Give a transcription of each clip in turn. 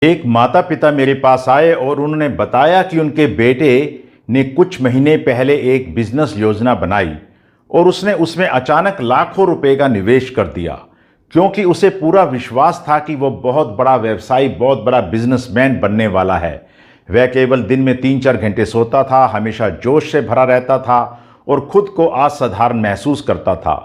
एक माता पिता मेरे पास आए और उन्होंने बताया कि उनके बेटे ने कुछ महीने पहले एक बिजनेस योजना बनाई और उसने उसमें अचानक लाखों रुपए का निवेश कर दिया, क्योंकि उसे पूरा विश्वास था कि वो बहुत बड़ा व्यवसायी, बहुत बड़ा बिजनेसमैन बनने वाला है। वह केवल दिन में 3-4 घंटे सोता था, हमेशा जोश से भरा रहता था और खुद को असाधारण महसूस करता था।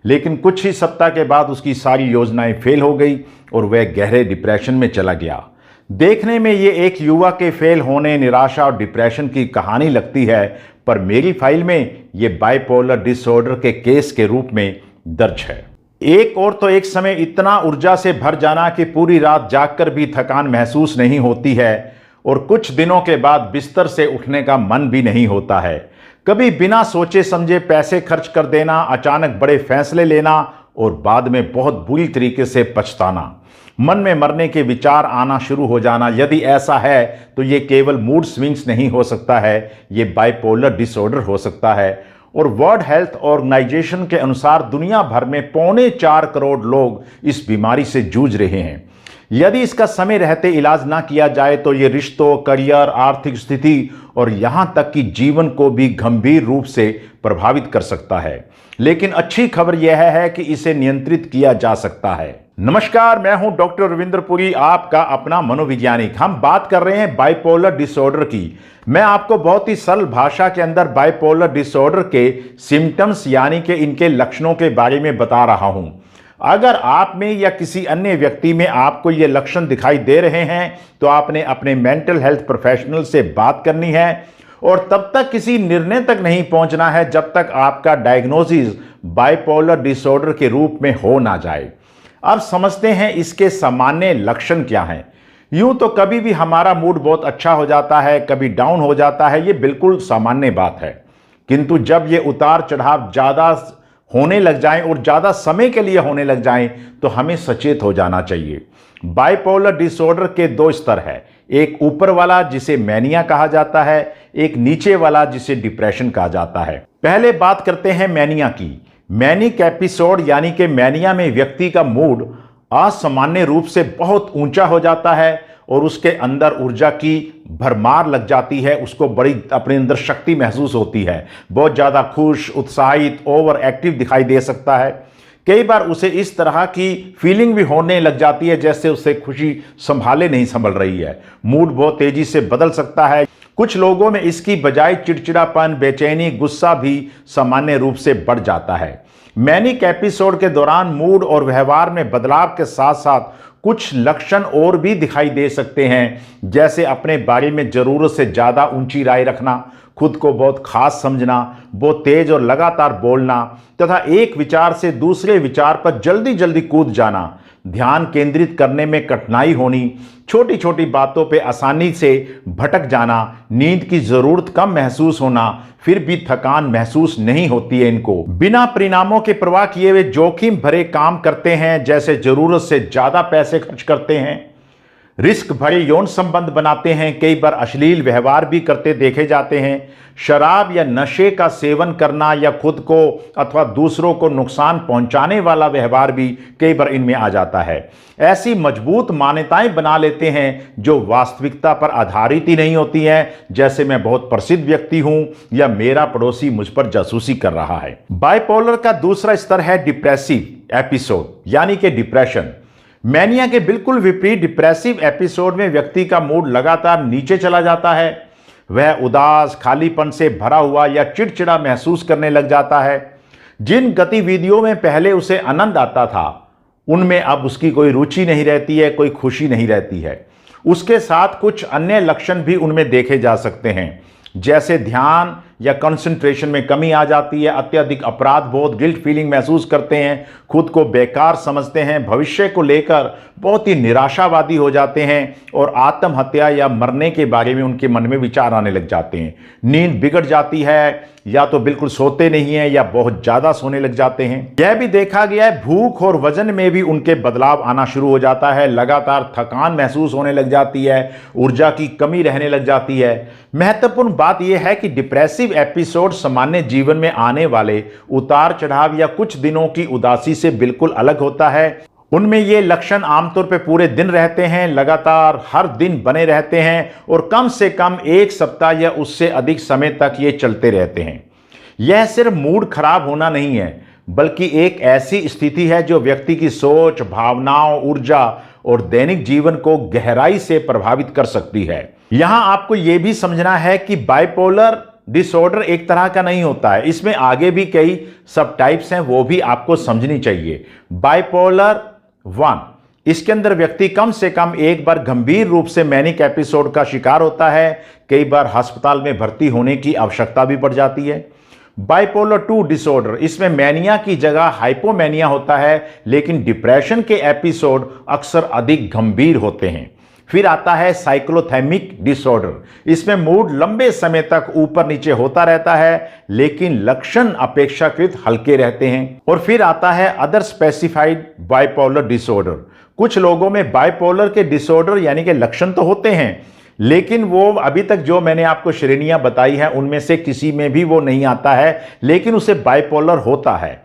लेकिन कुछ ही सप्ताह के बाद उसकी सारी योजनाएं फेल हो गई और वह गहरे डिप्रेशन में चला गया। देखने में ये एक युवा के फेल होने, निराशा और डिप्रेशन की कहानी लगती है, पर मेरी फाइल में ये बाइपोलर डिसऑर्डर के केस के रूप में दर्ज है। एक और तो एक समय इतना ऊर्जा से भर जाना कि पूरी रात जागकर भी थकान महसूस नहीं होती है और कुछ दिनों के बाद बिस्तर से उठने का मन भी नहीं होता है। कभी बिना सोचे समझे पैसे खर्च कर देना, अचानक बड़े फैसले लेना और बाद में बहुत बुरी तरीके से पछताना, मन में मरने के विचार आना शुरू हो जाना। यदि ऐसा है तो ये केवल मूड स्विंग्स नहीं हो सकता है, ये बाइपोलर डिसऑर्डर हो सकता है। और वर्ल्ड हेल्थ ऑर्गेनाइजेशन के अनुसार दुनिया भर में 4.25 करोड़ लोग इस बीमारी से जूझ रहे हैं। यदि इसका समय रहते इलाज ना किया जाए तो ये रिश्तों, करियर, आर्थिक स्थिति और यहाँ तक कि जीवन को भी गंभीर रूप से प्रभावित कर सकता है। लेकिन अच्छी खबर यह है कि इसे नियंत्रित किया जा सकता है। नमस्कार, मैं हूं डॉक्टर रविंद्र पुरी, आपका अपना मनोवैज्ञानिक। हम बात कर रहे हैं बाइपोलर डिसऑर्डर की। मैं आपको बहुत ही सरल भाषा के अंदर बाइपोलर डिसऑर्डर के सिम्टम्स यानी कि इनके लक्षणों के बारे में बता रहा हूं। अगर आप में या किसी अन्य व्यक्ति में आपको ये लक्षण दिखाई दे रहे हैं तो आपने अपने मेंटल हेल्थ प्रोफेशनल से बात करनी है और तब तक किसी निर्णय तक नहीं पहुंचना है जब तक आपका डायग्नोसिस बाइपोलर डिसऑर्डर के रूप में हो ना जाए। अब समझते हैं इसके सामान्य लक्षण क्या हैं। यूं तो कभी भी हमारा मूड बहुत अच्छा हो जाता है, कभी डाउन हो जाता है, ये बिल्कुल सामान्य बात है। किंतु जब ये उतार चढ़ाव ज़्यादा होने लग जाएं और ज़्यादा समय के लिए होने लग जाएं तो हमें सचेत हो जाना चाहिए। बाइपोलर डिसऑर्डर के 2 स्तर है, एक ऊपर वाला जिसे मैनिया कहा जाता है, एक नीचे वाला जिसे डिप्रेशन कहा जाता है। पहले बात करते हैं मैनिया की। मैनिक एपिसोड यानी कि मैनिया में व्यक्ति का मूड असामान्य रूप से बहुत ऊंचा हो जाता है और उसके अंदर ऊर्जा की भरमार लग जाती है, उसको बड़ी अपने अंदर शक्ति महसूस होती है, बहुत ज़्यादा खुश, उत्साहित, ओवर एक्टिव दिखाई दे सकता है। कई बार उसे इस तरह की फीलिंग भी होने लग जाती है जैसे उसे खुशी नहीं संभल रही है। मूड बहुत तेजी से बदल सकता है। कुछ लोगों में इसकी बजाय चिड़चिड़ापन, बेचैनी, गुस्सा भी सामान्य रूप से बढ़ जाता है। मैनिक एपिसोड के दौरान मूड और व्यवहार में बदलाव के साथ साथ कुछ लक्षण और भी दिखाई दे सकते हैं, जैसे अपने बारे में ज़रूरत से ज़्यादा ऊंची राय रखना, खुद को बहुत खास समझना, बहुत तेज और लगातार बोलना तथा एक विचार से दूसरे विचार पर जल्दी जल्दी कूद जाना, ध्यान केंद्रित करने में कठिनाई होनी, छोटी छोटी बातों पे आसानी से भटक जाना, नींद की ज़रूरत कम महसूस होना, फिर भी थकान महसूस नहीं होती है। इनको बिना परिणामों के परवाह किए हुए जोखिम भरे काम करते हैं, जैसे ज़रूरत से ज़्यादा पैसे खर्च करते हैं, रिस्क भरे यौन संबंध बनाते हैं, कई बार अश्लील व्यवहार भी करते देखे जाते हैं, शराब या नशे का सेवन करना या खुद को अथवा दूसरों को नुकसान पहुंचाने वाला व्यवहार भी कई बार इनमें आ जाता है। ऐसी मजबूत मान्यताएं बना लेते हैं जो वास्तविकता पर आधारित ही नहीं होती हैं, जैसे मैं बहुत प्रसिद्ध व्यक्ति हूं या मेरा पड़ोसी मुझ पर जासूसी कर रहा है। बाइपोलर का दूसरा स्तर है डिप्रेसिव एपिसोड यानी कि डिप्रेशन। मैनिया के बिल्कुल विपरीत डिप्रेसिव एपिसोड में व्यक्ति का मूड लगातार नीचे चला जाता है। वह उदास, खालीपन से भरा हुआ या चिड़चिड़ा महसूस करने लग जाता है। जिन गतिविधियों में पहले उसे आनंद आता था उनमें अब उसकी कोई रुचि नहीं रहती है, कोई खुशी नहीं रहती है। उसके साथ कुछ अन्य लक्षण भी उनमें देखे जा सकते हैं, जैसे ध्यान या कंसंट्रेशन में कमी आ जाती है, अत्यधिक अपराध बोध, गिल्ट फीलिंग महसूस करते हैं, खुद को बेकार समझते हैं, भविष्य को लेकर बहुत ही निराशावादी हो जाते हैं और आत्महत्या या मरने के बारे में उनके मन में विचार आने लग जाते हैं। नींद बिगड़ जाती है, या तो बिल्कुल सोते नहीं हैं या बहुत ज़्यादा सोने लग जाते हैं। यह भी देखा गया है भूख और वजन में भी उनके बदलाव आना शुरू हो जाता है, लगातार थकान महसूस होने लग जाती है, ऊर्जा की कमी रहने लग जाती है। महत्वपूर्ण बात यह है कि डिप्रेसिव एपिसोड सामान्य जीवन में आने वाले उतार चढ़ाव या कुछ दिनों की उदासी से बिल्कुल अलग होता है उनमें ये लक्षण आमतौर पे पूरे दिन रहते हैं, लगातार हर दिन बने रहते हैं और कम से कम 1 सप्ताह या उससे अधिक समय तक ये चलते रहते हैं। यह सिर्फ मूड खराब होना नहीं है, बल्कि एक ऐसी स्थिति है जो व्यक्ति की सोच, भावनाओं, ऊर्जा और दैनिक जीवन को गहराई से प्रभावित कर सकती है। यहां आपको यह भी समझना है कि बाइपोलर डिसऑर्डर एक तरह का नहीं होता है, इसमें आगे भी कई सब टाइप्स हैं, वो भी आपको समझनी चाहिए। बाइपोलर 1, इसके अंदर व्यक्ति कम से कम एक बार गंभीर रूप से मैनिक एपिसोड का शिकार होता है, कई बार अस्पताल में भर्ती होने की आवश्यकता भी पड़ जाती है। बाइपोलर 2 डिसऑर्डर, इसमें मैनिया की जगह हाइपोमैनिया होता है, लेकिन डिप्रेशन के एपिसोड अक्सर अधिक गंभीर होते हैं। फिर आता है साइक्लोथैमिक डिसऑर्डर, इसमें मूड लंबे समय तक ऊपर नीचे होता रहता है, लेकिन लक्षण अपेक्षाकृत हल्के रहते हैं। और फिर आता है अदर स्पेसिफाइड बाइपोलर डिसऑर्डर। कुछ लोगों में बाइपोलर के डिसऑर्डर यानी कि लक्षण तो होते हैं, लेकिन वो अभी तक जो मैंने आपको श्रेणियां बताई हैं उनमें से किसी में भी वो नहीं आता है, लेकिन उसे बाइपोलर होता है।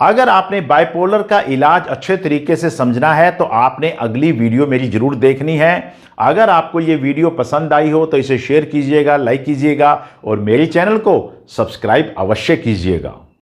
अगर आपने बाइपोलर का इलाज अच्छे तरीके से समझना है तो आपने अगली वीडियो मेरी जरूर देखनी है। अगर आपको ये वीडियो पसंद आई हो तो इसे शेयर कीजिएगा, लाइक कीजिएगा और मेरे चैनल को सब्सक्राइब अवश्य कीजिएगा।